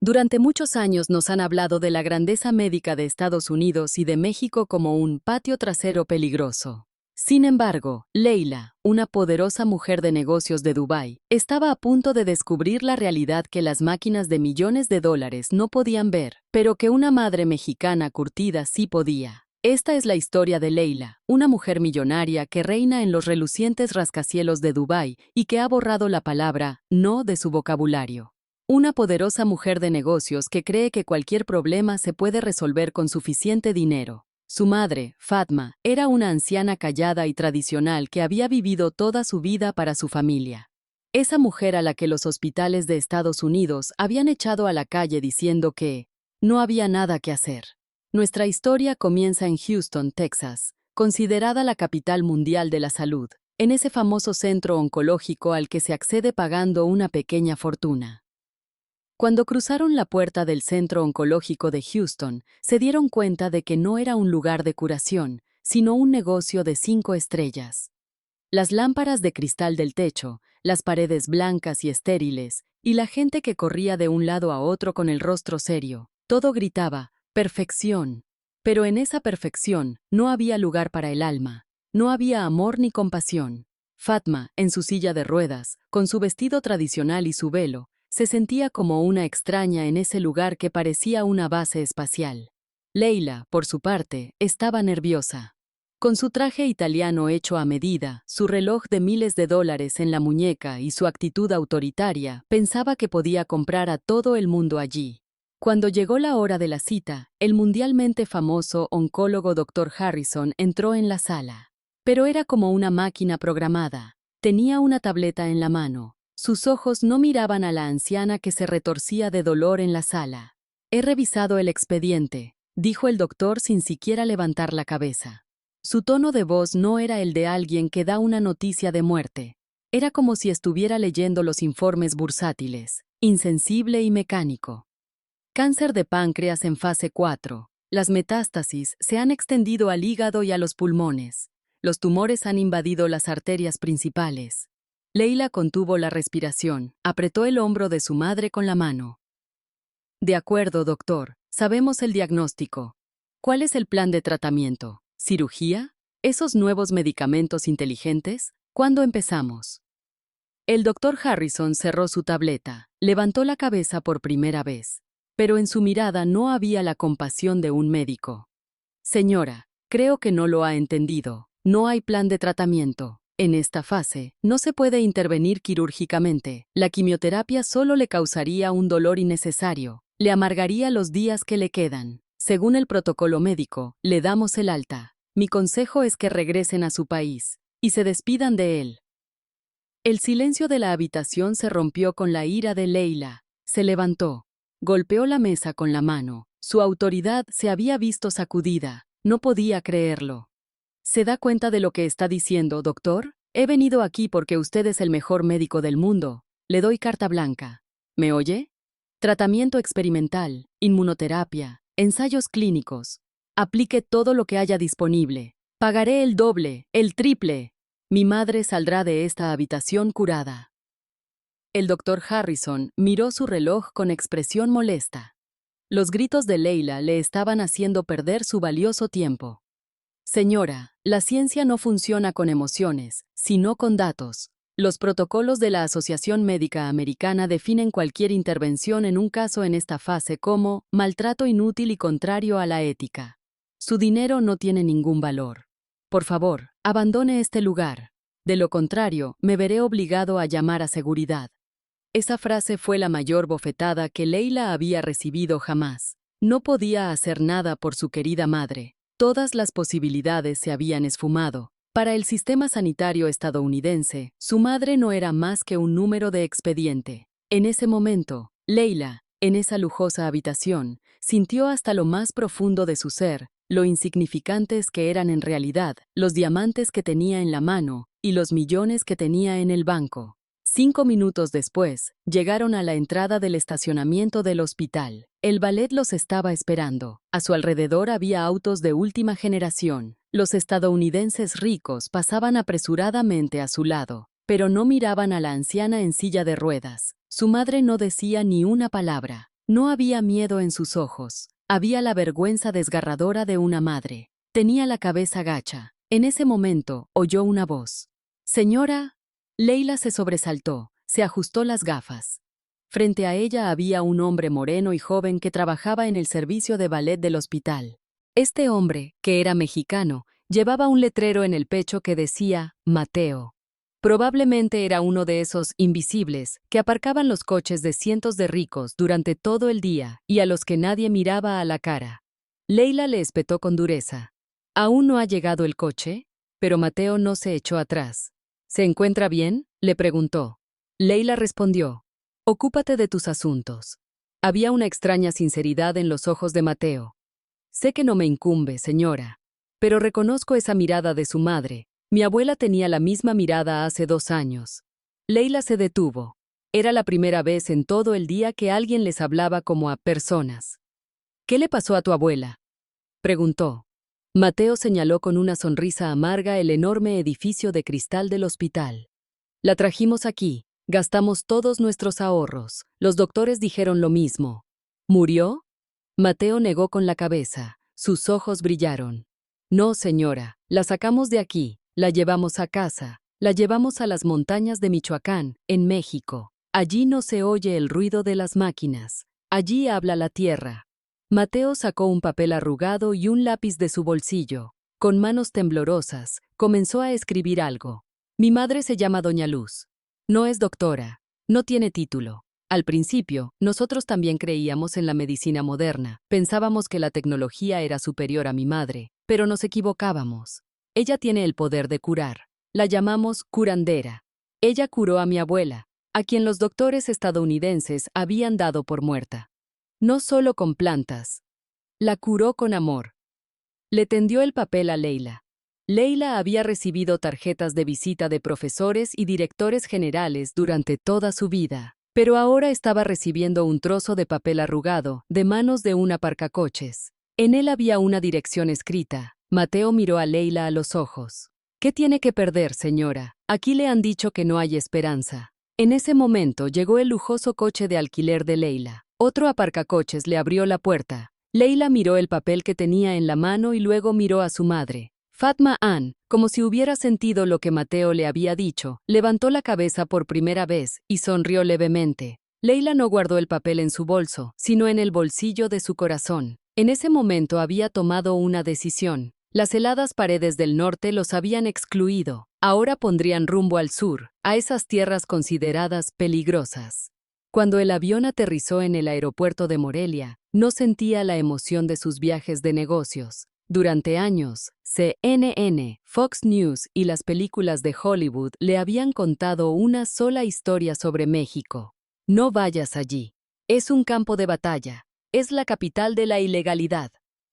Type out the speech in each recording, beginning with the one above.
Durante muchos años nos han hablado de la grandeza médica de Estados Unidos y de México como un patio trasero peligroso. Sin embargo, Leila, una poderosa mujer de negocios de Dubái, estaba a punto de descubrir la realidad que las máquinas de millones de dólares no podían ver, pero que una madre mexicana curtida sí podía. Esta es la historia de Leila, una mujer millonaria que reina en los relucientes rascacielos de Dubái y que ha borrado la palabra no de su vocabulario. Una poderosa mujer de negocios que cree que cualquier problema se puede resolver con suficiente dinero. Su madre, Fatma, era una anciana callada y tradicional que había vivido toda su vida para su familia. Esa mujer a la que los hospitales de Estados Unidos habían echado a la calle diciendo que no había nada que hacer. Nuestra historia comienza en Houston, Texas, considerada la capital mundial de la salud, en ese famoso centro oncológico al que se accede pagando una pequeña fortuna. Cuando cruzaron la puerta del Centro Oncológico de Houston, se dieron cuenta de que no era un lugar de curación, sino un negocio de 5 estrellas. Las lámparas de cristal del techo, las paredes blancas y estériles, y la gente que corría de un lado a otro con el rostro serio, todo gritaba, perfección. Pero en esa perfección no había lugar para el alma, no había amor ni compasión. Fatma, en su silla de ruedas, con su vestido tradicional y su velo, se sentía como una extraña en ese lugar que parecía una base espacial. Leila, por su parte, estaba nerviosa. Con su traje italiano hecho a medida, su reloj de miles de dólares en la muñeca y su actitud autoritaria, pensaba que podía comprar a todo el mundo allí. Cuando llegó la hora de la cita, el mundialmente famoso oncólogo Dr. Harrison entró en la sala. Pero era como una máquina programada. Tenía una tableta en la mano. Sus ojos no miraban a la anciana que se retorcía de dolor en la sala. «He revisado el expediente», dijo el doctor sin siquiera levantar la cabeza. Su tono de voz no era el de alguien que da una noticia de muerte. Era como si estuviera leyendo los informes bursátiles, insensible y mecánico. Cáncer de páncreas en fase 4. Las metástasis se han extendido al hígado y a los pulmones. Los tumores han invadido las arterias principales. Leila contuvo la respiración, apretó el hombro de su madre con la mano. «De acuerdo, doctor, sabemos el diagnóstico. ¿Cuál es el plan de tratamiento? ¿Cirugía? ¿Esos nuevos medicamentos inteligentes? ¿Cuándo empezamos?» El doctor Harrison cerró su tableta, levantó la cabeza por primera vez, pero en su mirada no había la compasión de un médico. «Señora, creo que no lo ha entendido. No hay plan de tratamiento. En esta fase, no se puede intervenir quirúrgicamente. La quimioterapia solo le causaría un dolor innecesario, le amargaría los días que le quedan. Según el protocolo médico, le damos el alta. Mi consejo es que regresen a su país y se despidan de él». El silencio de la habitación se rompió con la ira de Leila. Se levantó, golpeó la mesa con la mano. Su autoridad se había visto sacudida. No podía creerlo. ¿Se da cuenta de lo que está diciendo, doctor? He venido aquí porque usted es el mejor médico del mundo. Le doy carta blanca. ¿Me oye? Tratamiento experimental, inmunoterapia, ensayos clínicos. Aplique todo lo que haya disponible. Pagaré el doble, el triple. Mi madre saldrá de esta habitación curada. El doctor Harrison miró su reloj con expresión molesta. Los gritos de Leila le estaban haciendo perder su valioso tiempo. «Señora, la ciencia no funciona con emociones, sino con datos. Los protocolos de la Asociación Médica Americana definen cualquier intervención en un caso en esta fase como maltrato inútil y contrario a la ética. Su dinero no tiene ningún valor. Por favor, abandone este lugar. De lo contrario, me veré obligado a llamar a seguridad». Esa frase fue la mayor bofetada que Leila había recibido jamás. No podía hacer nada por su querida madre. Todas las posibilidades se habían esfumado. Para el sistema sanitario estadounidense, su madre no era más que un número de expediente. En ese momento, Leila, en esa lujosa habitación, sintió hasta lo más profundo de su ser, lo insignificantes que eran en realidad, los diamantes que tenía en la mano y los millones que tenía en el banco. 5 minutos después, llegaron a la entrada del estacionamiento del hospital. El ballet los estaba esperando. A su alrededor había autos de última generación. Los estadounidenses ricos pasaban apresuradamente a su lado, pero no miraban a la anciana en silla de ruedas. Su madre no decía ni una palabra. No había miedo en sus ojos, había la vergüenza desgarradora de una madre. Tenía la cabeza gacha. En ese momento, oyó una voz. Señora. Leila se sobresaltó, se ajustó las gafas. Frente a ella había un hombre moreno y joven que trabajaba en el servicio de ballet del hospital. Este hombre, que era mexicano, llevaba un letrero en el pecho que decía Mateo. Probablemente era uno de esos invisibles que aparcaban los coches de cientos de ricos durante todo el día y a los que nadie miraba a la cara. Leila le espetó con dureza. ¿Aún no ha llegado el coche? Pero Mateo no se echó atrás. ¿Se encuentra bien?, le preguntó. Leila respondió. Ocúpate de tus asuntos. Había una extraña sinceridad en los ojos de Mateo. Sé que no me incumbe, señora, pero reconozco esa mirada de su madre. Mi abuela tenía la misma mirada hace 2 años. Leila se detuvo. Era la primera vez en todo el día que alguien les hablaba como a personas. ¿Qué le pasó a tu abuela?, preguntó. Mateo señaló con una sonrisa amarga el enorme edificio de cristal del hospital. La trajimos aquí, gastamos todos nuestros ahorros. Los doctores dijeron lo mismo. ¿Murió? Mateo negó con la cabeza. Sus ojos brillaron. No, señora, la sacamos de aquí, la llevamos a casa, la llevamos a las montañas de Michoacán, en México. Allí no se oye el ruido de las máquinas. Allí habla la tierra. Mateo sacó un papel arrugado y un lápiz de su bolsillo. Con manos temblorosas, comenzó a escribir algo. Mi madre se llama Doña Luz. No es doctora. No tiene título. Al principio, nosotros también creíamos en la medicina moderna. Pensábamos que la tecnología era superior a mi madre, pero nos equivocábamos. Ella tiene el poder de curar. La llamamos curandera. Ella curó a mi abuela, a quien los doctores estadounidenses habían dado por muerta. No solo con plantas. La curó con amor. Le tendió el papel a Leila. Leila había recibido tarjetas de visita de profesores y directores generales durante toda su vida, pero ahora estaba recibiendo un trozo de papel arrugado de manos de un aparcacoches. En él había una dirección escrita. Mateo miró a Leila a los ojos. ¿Qué tiene que perder, señora? Aquí le han dicho que no hay esperanza. En ese momento llegó el lujoso coche de alquiler de Leila. Otro aparcacoches le abrió la puerta. Leila miró el papel que tenía en la mano y luego miró a su madre. Fatma Ann, como si hubiera sentido lo que Mateo le había dicho, levantó la cabeza por primera vez y sonrió levemente. Leila no guardó el papel en su bolso, sino en el bolsillo de su corazón. En ese momento había tomado una decisión. Las heladas paredes del norte los habían excluido. Ahora pondrían rumbo al sur, a esas tierras consideradas peligrosas. Cuando el avión aterrizó en el aeropuerto de Morelia, no sentía la emoción de sus viajes de negocios. Durante años, CNN, Fox News y las películas de Hollywood le habían contado una sola historia sobre México. No vayas allí. Es un campo de batalla. Es la capital de la ilegalidad.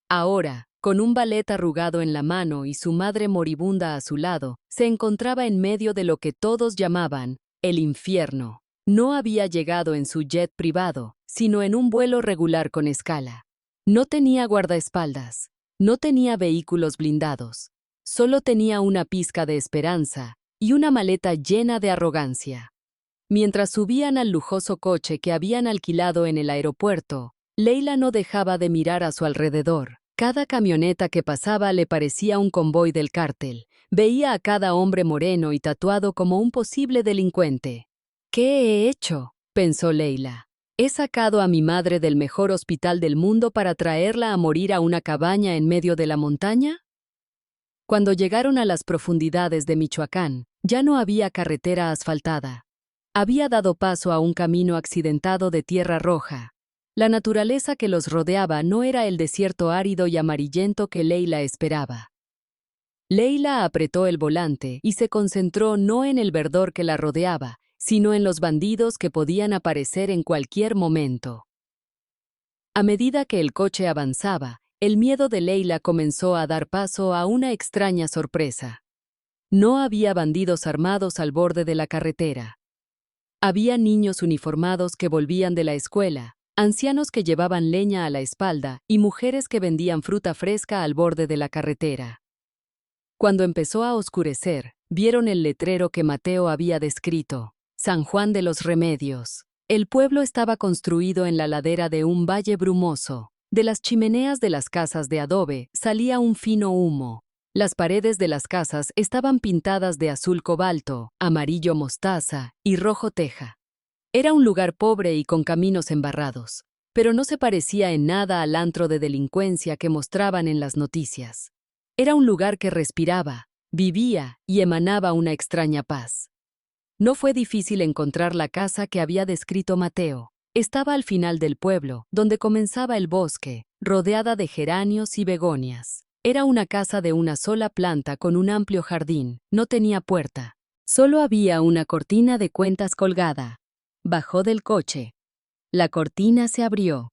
Ahora, con un ballet arrugado en la mano y su madre moribunda a su lado, se encontraba en medio de lo que todos llamaban el infierno. No había llegado en su jet privado, sino en un vuelo regular con escala. No tenía guardaespaldas, no tenía vehículos blindados, solo tenía una pizca de esperanza y una maleta llena de arrogancia. Mientras subían al lujoso coche que habían alquilado en el aeropuerto, Leila no dejaba de mirar a su alrededor. Cada camioneta que pasaba le parecía un convoy del cártel. Veía a cada hombre moreno y tatuado como un posible delincuente. ¿Qué he hecho?, pensó Leila. ¿He sacado a mi madre del mejor hospital del mundo para traerla a morir a una cabaña en medio de la montaña? Cuando llegaron a las profundidades de Michoacán, ya no había carretera asfaltada. Había dado paso a un camino accidentado de tierra roja. La naturaleza que los rodeaba no era el desierto árido y amarillento que Leila esperaba. Leila apretó el volante y se concentró no en el verdor que la rodeaba, sino en los bandidos que podían aparecer en cualquier momento. A medida que el coche avanzaba, el miedo de Leila comenzó a dar paso a una extraña sorpresa. No había bandidos armados al borde de la carretera. Había niños uniformados que volvían de la escuela, ancianos que llevaban leña a la espalda y mujeres que vendían fruta fresca al borde de la carretera. Cuando empezó a oscurecer, vieron el letrero que Mateo había descrito: San Juan de los Remedios. El pueblo estaba construido en la ladera de un valle brumoso. De las chimeneas de las casas de adobe salía un fino humo. Las paredes de las casas estaban pintadas de azul cobalto, amarillo mostaza y rojo teja. Era un lugar pobre y con caminos embarrados, pero no se parecía en nada al antro de delincuencia que mostraban en las noticias. Era un lugar que respiraba, vivía y emanaba una extraña paz. No fue difícil encontrar la casa que había descrito Mateo. Estaba al final del pueblo, donde comenzaba el bosque, rodeada de geranios y begonias. Era una casa de una sola planta con un amplio jardín. No tenía puerta. Solo había una cortina de cuentas colgada. Bajó del coche. La cortina se abrió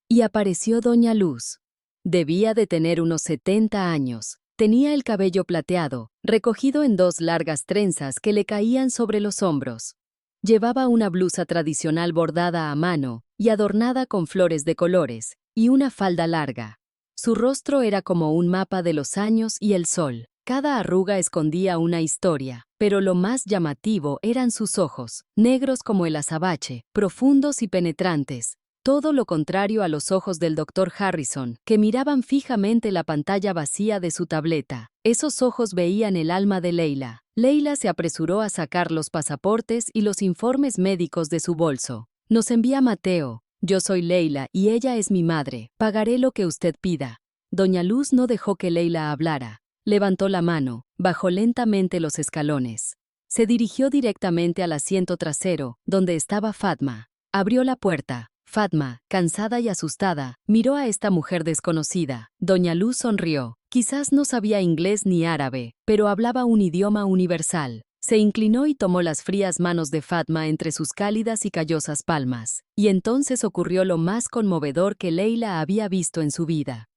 y apareció Doña Luz. Debía de tener unos 70 años. Tenía el cabello plateado, recogido en dos largas trenzas que le caían sobre los hombros. Llevaba una blusa tradicional bordada a mano y adornada con flores de colores, y una falda larga. Su rostro era como un mapa de los años y el sol. Cada arruga escondía una historia, pero lo más llamativo eran sus ojos, negros como el azabache, profundos y penetrantes. Todo lo contrario a los ojos del doctor Harrison, que miraban fijamente la pantalla vacía de su tableta. Esos ojos veían el alma de Leila. Leila se apresuró a sacar los pasaportes y los informes médicos de su bolso. Nos envía Mateo. Yo soy Leila y ella es mi madre. Pagaré lo que usted pida. Doña Luz no dejó que Leila hablara. Levantó la mano, bajó lentamente los escalones. Se dirigió directamente al asiento trasero, donde estaba Fatma. Abrió la puerta. Fatma, cansada y asustada, miró a esta mujer desconocida. Doña Luz sonrió. Quizás no sabía inglés ni árabe, pero hablaba un idioma universal. Se inclinó y tomó las frías manos de Fatma entre sus cálidas y callosas palmas. Y entonces ocurrió lo más conmovedor que Leila había visto en su vida.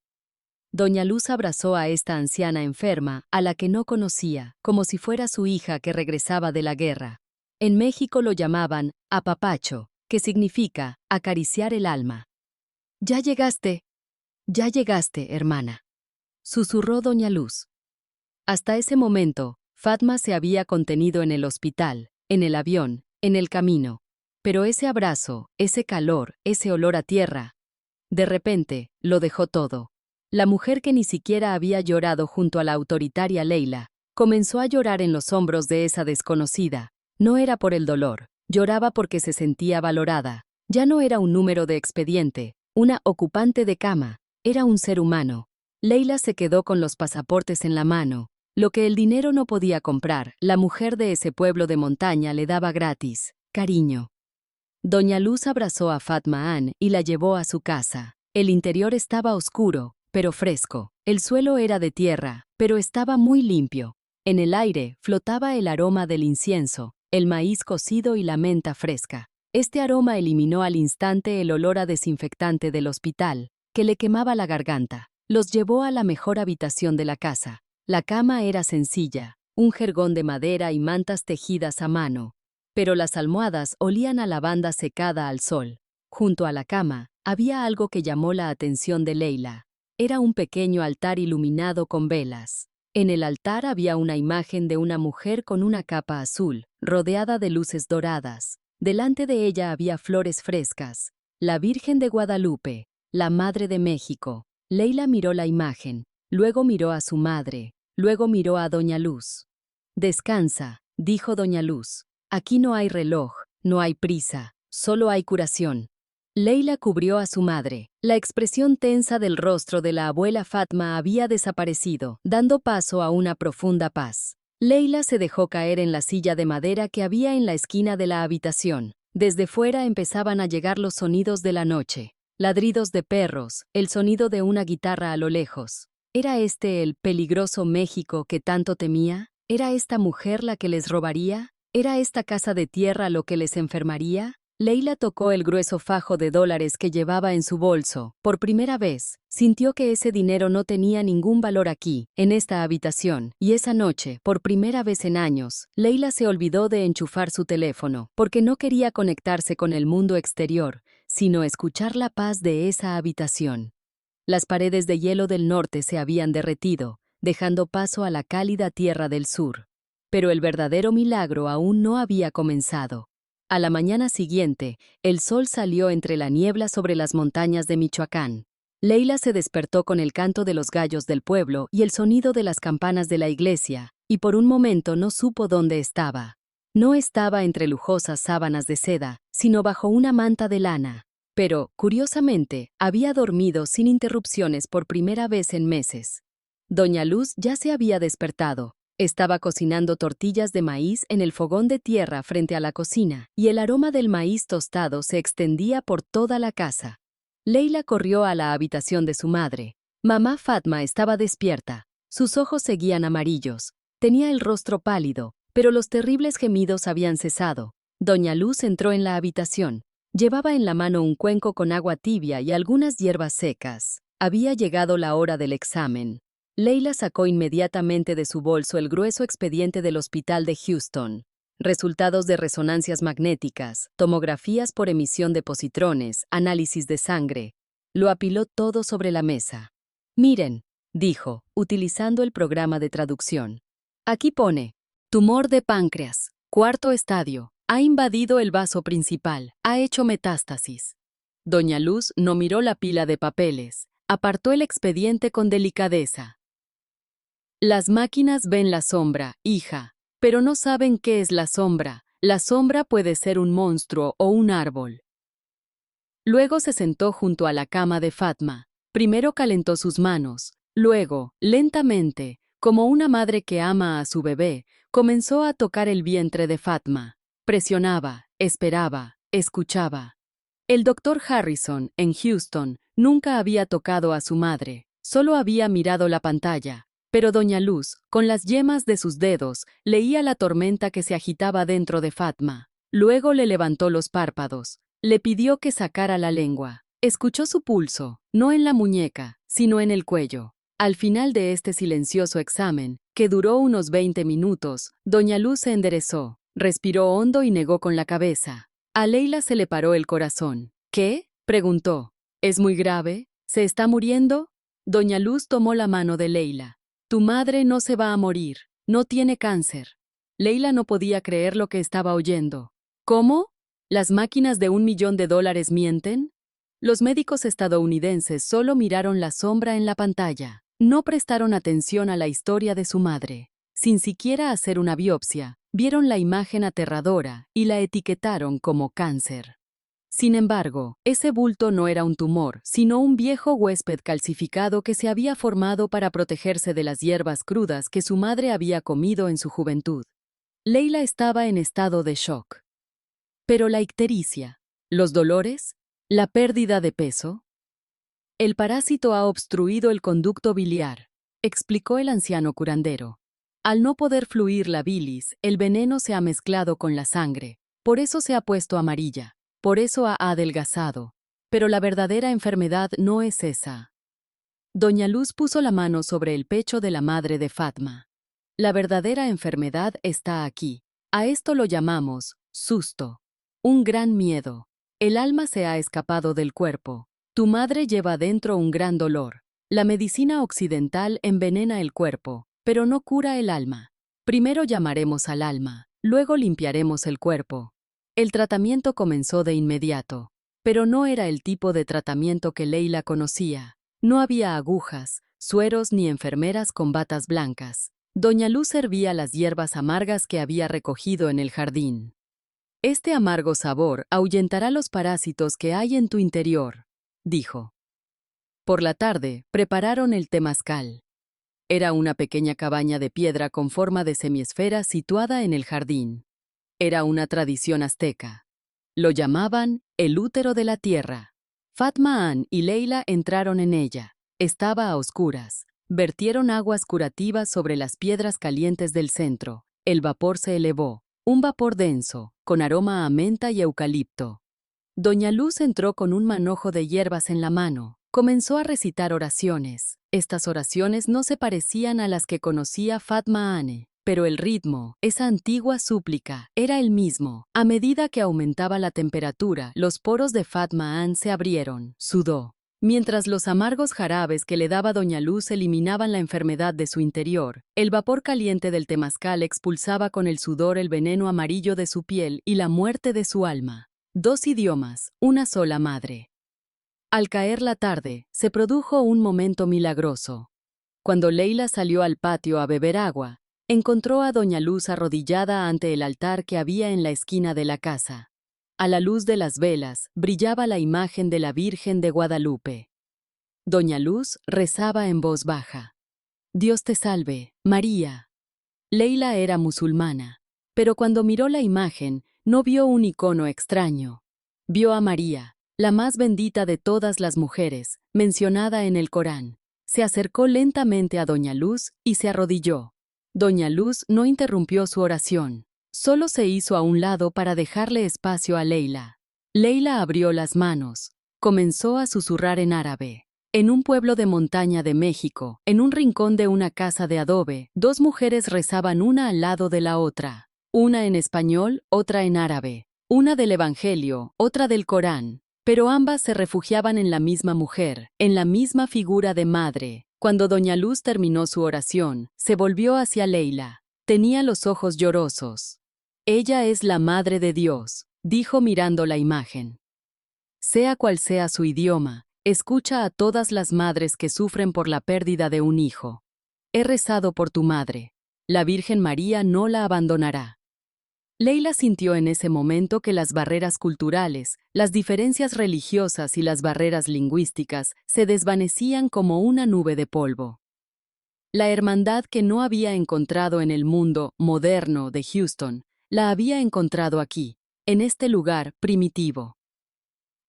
Doña Luz abrazó a esta anciana enferma, a la que no conocía, como si fuera su hija que regresaba de la guerra. En México lo llamaban apapacho, que significa acariciar el alma. Ya llegaste, hermana, susurró Doña Luz. Hasta ese momento, Fatma se había contenido en el hospital, en el avión, en el camino. Pero ese abrazo, ese calor, ese olor a tierra, de repente, lo dejó todo. La mujer que ni siquiera había llorado junto a la autoritaria Leila, comenzó a llorar en los hombros de esa desconocida. No era por el dolor, lloraba porque se sentía valorada. Ya no era un número de expediente, una ocupante de cama, era un ser humano. Leila se quedó con los pasaportes en la mano. Lo que el dinero no podía comprar, la mujer de ese pueblo de montaña le daba gratis, cariño. Doña Luz abrazó a Fatma Ann y la llevó a su casa. El interior estaba oscuro, pero fresco. El suelo era de tierra, pero estaba muy limpio. En el aire flotaba el aroma del incienso, el maíz cocido y la menta fresca. Este aroma eliminó al instante el olor a desinfectante del hospital, que le quemaba la garganta. Los llevó a la mejor habitación de la casa. La cama era sencilla, un jergón de madera y mantas tejidas a mano. Pero las almohadas olían a lavanda secada al sol. Junto a la cama, había algo que llamó la atención de Leila. Era un pequeño altar iluminado con velas. En el altar había una imagen de una mujer con una capa azul, rodeada de luces doradas. Delante de ella había flores frescas. La Virgen de Guadalupe, la Madre de México. Leila miró la imagen, luego miró a su madre, luego miró a Doña Luz. Descansa, dijo Doña Luz. Aquí no hay reloj, no hay prisa, solo hay curación. Leila cubrió a su madre. La expresión tensa del rostro de la abuela Fatma había desaparecido, dando paso a una profunda paz. Leila se dejó caer en la silla de madera que había en la esquina de la habitación. Desde fuera empezaban a llegar los sonidos de la noche. Ladridos de perros, el sonido de una guitarra a lo lejos. ¿Era este el peligroso México que tanto temía? ¿Era esta mujer la que les robaría? ¿Era esta casa de tierra lo que les enfermaría? Leila tocó el grueso fajo de dólares que llevaba en su bolso. Por primera vez, sintió que ese dinero no tenía ningún valor aquí, en esta habitación, y esa noche, por primera vez en años, Leila se olvidó de enchufar su teléfono, porque no quería conectarse con el mundo exterior, sino escuchar la paz de esa habitación. Las paredes de hielo del norte se habían derretido, dejando paso a la cálida tierra del sur. Pero el verdadero milagro aún no había comenzado. A la mañana siguiente, el sol salió entre la niebla sobre las montañas de Michoacán. Leila se despertó con el canto de los gallos del pueblo y el sonido de las campanas de la iglesia, y por un momento no supo dónde estaba. No estaba entre lujosas sábanas de seda, sino bajo una manta de lana. Pero, curiosamente, había dormido sin interrupciones por primera vez en meses. Doña Luz ya se había despertado. Estaba cocinando tortillas de maíz en el fogón de tierra frente a la cocina, y el aroma del maíz tostado se extendía por toda la casa. Leila corrió a la habitación de su madre. Mamá Fatma estaba despierta. Sus ojos seguían amarillos. Tenía el rostro pálido, pero los terribles gemidos habían cesado. Doña Luz entró en la habitación. Llevaba en la mano un cuenco con agua tibia y algunas hierbas secas. Había llegado la hora del examen. Leila sacó inmediatamente de su bolso el grueso expediente del hospital de Houston. Resultados de resonancias magnéticas, tomografías por emisión de positrones, análisis de sangre. Lo apiló todo sobre la mesa. Miren, dijo, utilizando el programa de traducción. Aquí pone, tumor de páncreas, cuarto estadio. Ha invadido el vaso principal, ha hecho metástasis. Doña Luz no miró la pila de papeles, apartó el expediente con delicadeza. Las máquinas ven la sombra, hija, pero no saben qué es la sombra. La sombra puede ser un monstruo o un árbol. Luego se sentó junto a la cama de Fatma. Primero calentó sus manos, luego, lentamente, como una madre que ama a su bebé, comenzó a tocar el vientre de Fatma. Presionaba, esperaba, escuchaba. El doctor Harrison, en Houston, nunca había tocado a su madre, solo había mirado la pantalla, pero doña Luz, con las yemas de sus dedos, leía la tormenta que se agitaba dentro de Fatma. Luego le levantó los párpados, le pidió que sacara la lengua. Escuchó su pulso, no en la muñeca, sino en el cuello. Al final de este silencioso examen, que duró unos 20 minutos, doña Luz se enderezó. Respiró hondo y negó con la cabeza. A Leila se le paró el corazón. ¿Qué? Preguntó. ¿Es muy grave? ¿Se está muriendo? Doña Luz tomó la mano de Leila. Tu madre no se va a morir. No tiene cáncer. Leila no podía creer lo que estaba oyendo. ¿Cómo? ¿Las máquinas de $1 millón mienten? Los médicos estadounidenses solo miraron la sombra en la pantalla. No prestaron atención a la historia de su madre. Sin siquiera hacer una biopsia, vieron la imagen aterradora y la etiquetaron como cáncer. Sin embargo, ese bulto no era un tumor, sino un viejo huésped calcificado que se había formado para protegerse de las hierbas crudas que su madre había comido en su juventud. Leila estaba en estado de shock. Pero la ictericia, los dolores, la pérdida de peso. El parásito ha obstruido el conducto biliar, explicó el anciano curandero. Al no poder fluir la bilis, el veneno se ha mezclado con la sangre, por eso se ha puesto amarilla, por eso ha adelgazado. Pero la verdadera enfermedad no es esa. Doña Luz puso la mano sobre el pecho de la madre de Fatma. La verdadera enfermedad está aquí. A esto lo llamamos susto. Un gran miedo. El alma se ha escapado del cuerpo. Tu madre lleva dentro un gran dolor. La medicina occidental envenena el cuerpo, pero no cura el alma. Primero llamaremos al alma, luego limpiaremos el cuerpo. El tratamiento comenzó de inmediato, pero no era el tipo de tratamiento que Leila conocía. No había agujas, sueros ni enfermeras con batas blancas. Doña Luz servía las hierbas amargas que había recogido en el jardín. Este amargo sabor ahuyentará los parásitos que hay en tu interior, dijo. Por la tarde, prepararon el temazcal. Era una pequeña cabaña de piedra con forma de semiesfera situada en el jardín. Era una tradición azteca. Lo llamaban el útero de la tierra. Fatma Ann y Leila entraron en ella. Estaba a oscuras. Vertieron aguas curativas sobre las piedras calientes del centro. El vapor se elevó, un vapor denso, con aroma a menta y eucalipto. Doña Luz entró con un manojo de hierbas en la mano. Comenzó a recitar oraciones. Estas oraciones no se parecían a las que conocía Fatma Ann, pero el ritmo, esa antigua súplica, era el mismo. A medida que aumentaba la temperatura, los poros de Fatma Ann se abrieron. Sudó. Mientras los amargos jarabes que le daba doña Luz eliminaban la enfermedad de su interior, el vapor caliente del temazcal expulsaba con el sudor el veneno amarillo de su piel y la muerte de su alma. 2 idiomas, una sola madre. Al caer la tarde, se produjo un momento milagroso. Cuando Leila salió al patio a beber agua, encontró a doña Luz arrodillada ante el altar que había en la esquina de la casa. A la luz de las velas, brillaba la imagen de la Virgen de Guadalupe. Doña Luz rezaba en voz baja. Dios te salve, María. Leila era musulmana, pero cuando miró la imagen, no vio un icono extraño. Vio a María, la más bendita de todas las mujeres, mencionada en el Corán. Se acercó lentamente a doña Luz y se arrodilló. Doña Luz no interrumpió su oración. Solo se hizo a un lado para dejarle espacio a Leila. Leila abrió las manos. Comenzó a susurrar en árabe. En un pueblo de montaña de México, en un rincón de una casa de adobe, 2 mujeres rezaban una al lado de la otra. Una en español, otra en árabe. Una del Evangelio, otra del Corán. Pero ambas se refugiaban en la misma mujer, en la misma figura de madre. Cuando doña Luz terminó su oración, se volvió hacia Leila. Tenía los ojos llorosos. Ella es la Madre de Dios, dijo mirando la imagen. Sea cual sea su idioma, escucha a todas las madres que sufren por la pérdida de un hijo. He rezado por tu madre. La Virgen María no la abandonará. Leila sintió en ese momento que las barreras culturales, las diferencias religiosas y las barreras lingüísticas se desvanecían como una nube de polvo. La hermandad que no había encontrado en el mundo moderno de Houston, la había encontrado aquí, en este lugar primitivo.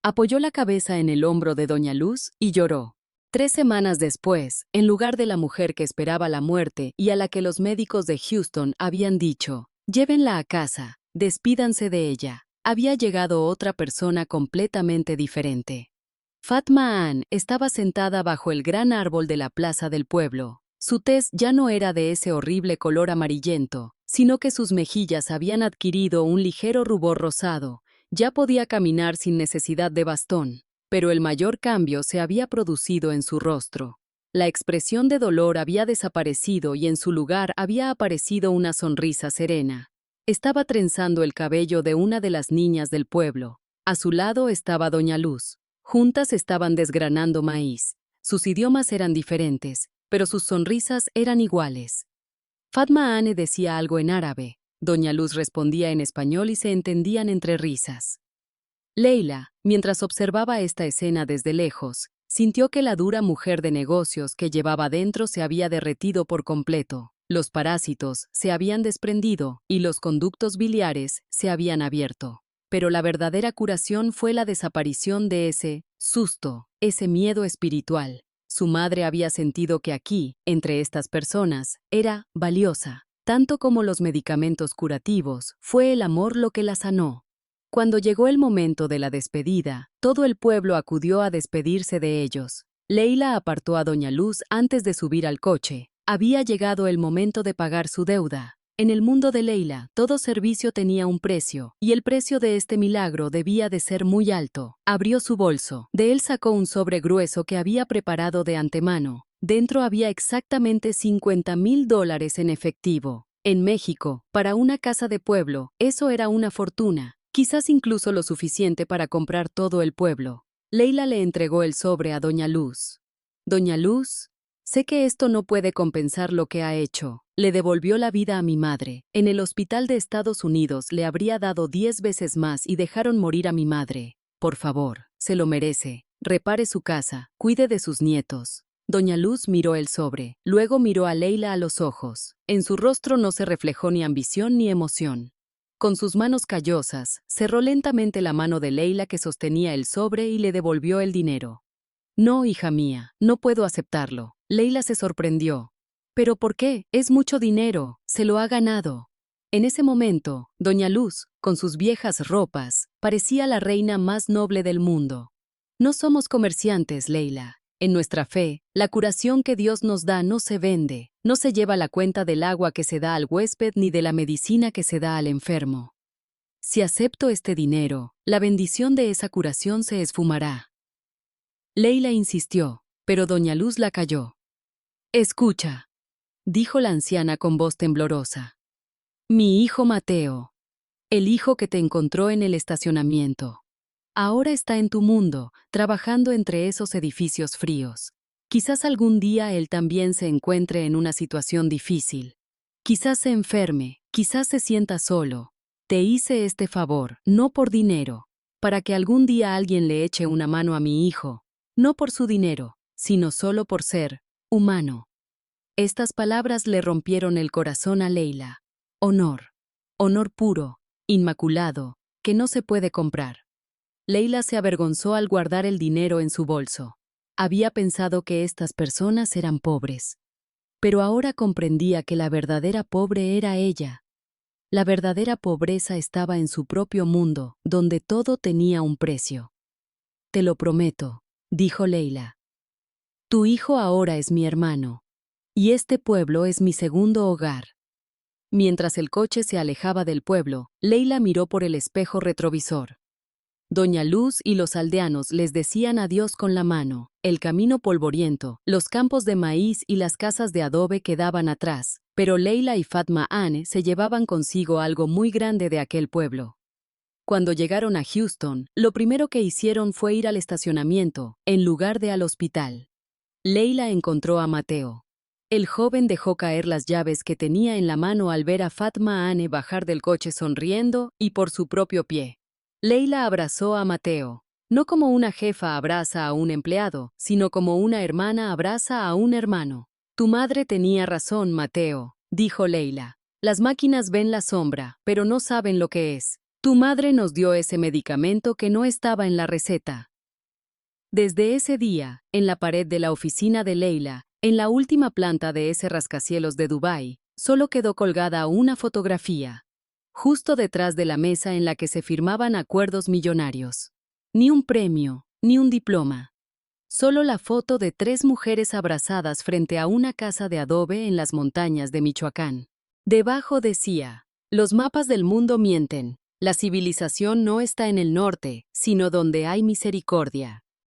Apoyó la cabeza en el hombro de doña Luz y lloró. 3 semanas después, en lugar de la mujer que esperaba la muerte y a la que los médicos de Houston habían dicho, llévenla a casa, despídanse de ella, había llegado otra persona completamente diferente. Fatma Ann estaba sentada bajo el gran árbol de la plaza del pueblo. Su tez ya no era de ese horrible color amarillento, sino que sus mejillas habían adquirido un ligero rubor rosado. Ya podía caminar sin necesidad de bastón, pero el mayor cambio se había producido en su rostro. La expresión de dolor había desaparecido y en su lugar había aparecido una sonrisa serena. Estaba trenzando el cabello de una de las niñas del pueblo. A su lado estaba doña Luz. Juntas estaban desgranando maíz. Sus idiomas eran diferentes, pero sus sonrisas eran iguales. Fatma Anne decía algo en árabe. Doña Luz respondía en español y se entendían entre risas. Leila, mientras observaba esta escena desde lejos, sintió que la dura mujer de negocios que llevaba dentro se había derretido por completo. Los parásitos se habían desprendido y los conductos biliares se habían abierto. Pero la verdadera curación fue la desaparición de ese susto, ese miedo espiritual. Su madre había sentido que aquí, entre estas personas, era valiosa. Tanto como los medicamentos curativos, fue el amor lo que la sanó. Cuando llegó el momento de la despedida, todo el pueblo acudió a despedirse de ellos. Leila apartó a doña Luz antes de subir al coche. Había llegado el momento de pagar su deuda. En el mundo de Leila, todo servicio tenía un precio, y el precio de este milagro debía de ser muy alto. Abrió su bolso. De él sacó un sobre grueso que había preparado de antemano. Dentro había exactamente $50,000 en efectivo. En México, para una casa de pueblo, eso era una fortuna, quizás incluso lo suficiente para comprar todo el pueblo. Leila le entregó el sobre a doña Luz. Doña Luz, sé que esto no puede compensar lo que ha hecho. Le devolvió la vida a mi madre. En el hospital de Estados Unidos le habría dado 10 veces más y dejaron morir a mi madre. Por favor, se lo merece. Repare su casa, cuide de sus nietos. Doña Luz miró el sobre, luego miró a Leila a los ojos. En su rostro no se reflejó ni ambición ni emoción. Con sus manos callosas, cerró lentamente la mano de Leila que sostenía el sobre y le devolvió el dinero. No, hija mía, no puedo aceptarlo. Leila se sorprendió. ¿Pero por qué? Es mucho dinero, se lo ha ganado. En ese momento, doña Luz, con sus viejas ropas, parecía la reina más noble del mundo. No somos comerciantes, Leila. En nuestra fe, la curación que Dios nos da no se vende, no se lleva la cuenta del agua que se da al huésped ni de la medicina que se da al enfermo. Si acepto este dinero, la bendición de esa curación se esfumará. Leila insistió, pero doña Luz la calló. Escucha, dijo la anciana con voz temblorosa. Mi hijo Mateo, el hijo que te encontró en el estacionamiento. Ahora está en tu mundo, trabajando entre esos edificios fríos. Quizás algún día él también se encuentre en una situación difícil. Quizás se enferme, quizás se sienta solo. Te hice este favor, no por dinero, para que algún día alguien le eche una mano a mi hijo, no por su dinero, sino solo por ser humano. Estas palabras le rompieron el corazón a Leila. Honor. Honor puro, inmaculado, que no se puede comprar. Leila se avergonzó al guardar el dinero en su bolso. Había pensado que estas personas eran pobres. Pero ahora comprendía que la verdadera pobre era ella. La verdadera pobreza estaba en su propio mundo, donde todo tenía un precio. Te lo prometo, dijo Leila. Tu hijo ahora es mi hermano. Y este pueblo es mi segundo hogar. Mientras el coche se alejaba del pueblo, Leila miró por el espejo retrovisor. Doña Luz y los aldeanos les decían adiós con la mano. El camino polvoriento, los campos de maíz y las casas de adobe quedaban atrás, pero Leila y Fatma Anne se llevaban consigo algo muy grande de aquel pueblo. Cuando llegaron a Houston, lo primero que hicieron fue ir al estacionamiento, en lugar de al hospital. Leila encontró a Mateo. El joven dejó caer las llaves que tenía en la mano al ver a Fatma Anne bajar del coche sonriendo y por su propio pie. Leila abrazó a Mateo, no como una jefa abraza a un empleado, sino como una hermana abraza a un hermano. Tu madre tenía razón, Mateo, dijo Leila. Las máquinas ven la sombra, pero no saben lo que es. Tu madre nos dio ese medicamento que no estaba en la receta. Desde ese día, en la pared de la oficina de Leila, en la última planta de ese rascacielos de Dubái, solo quedó colgada una fotografía, justo detrás de la mesa en la que se firmaban acuerdos millonarios. Ni un premio, ni un diploma. Solo la foto de 3 mujeres abrazadas frente a una casa de adobe en las montañas de Michoacán. Debajo decía, los mapas del mundo mienten, la civilización no está en el norte, sino donde hay misericordia.